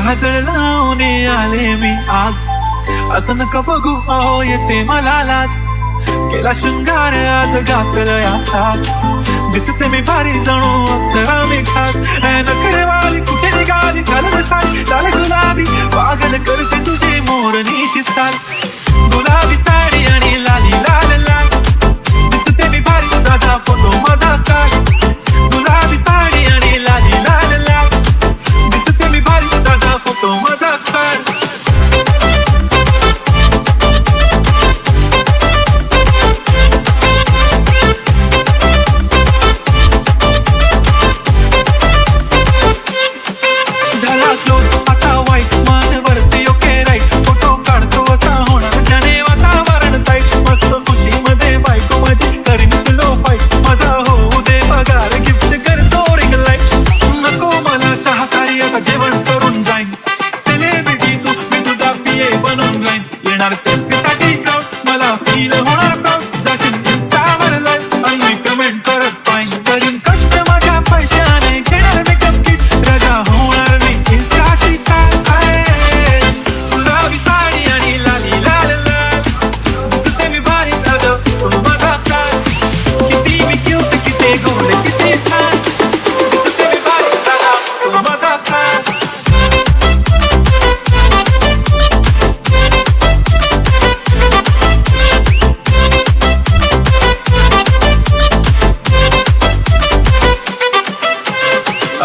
काजळ लावून आले मी आज, असं नका बघू अहो येते मला लाज. केला शृंगार आज घातलं या साथ, दिसते मी भारी जणू अप्सरा मी खास. नखरेवाली कुठे निघाली घालत साडी लाल गुलाबी, पागल करते तुझे मोरनीशी चाल. गुलाबी साडी आणि लाली लाल लाल, दिसते मी भारी ताजा फोटो माझा काढ. गुलाबी साडी आणि लाली लाल लाल, दिसते मी भारी ताजा फोटो माझा काढ.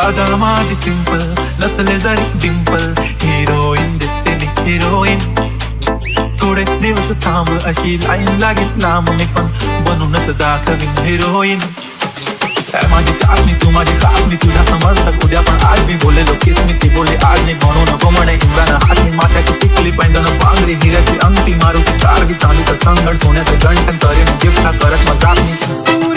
अदा माझी सिंपल नसले जरी डिंपल, हिरोईन दिसते मी हिरोईन. थोडे दिवस थांब अशी लाईन लागेल लांब, मी पण बनूनच दाखवीन हिरोईन. माझी चाचणी तू माझी खासणी, तुझ्या समजतात उद्या पण आज मी बोलेलो किस मी ती बोले आज नाही. म्हणू नको म्हणे इंद्रानं हात मी माथ्याची टिकली पैंजण पांगरी हिऱ्याची अंगठी मारू कारवी चालू तर संगण सोन्याचं गंठन करेन गिफ्ट करत मजाक मी.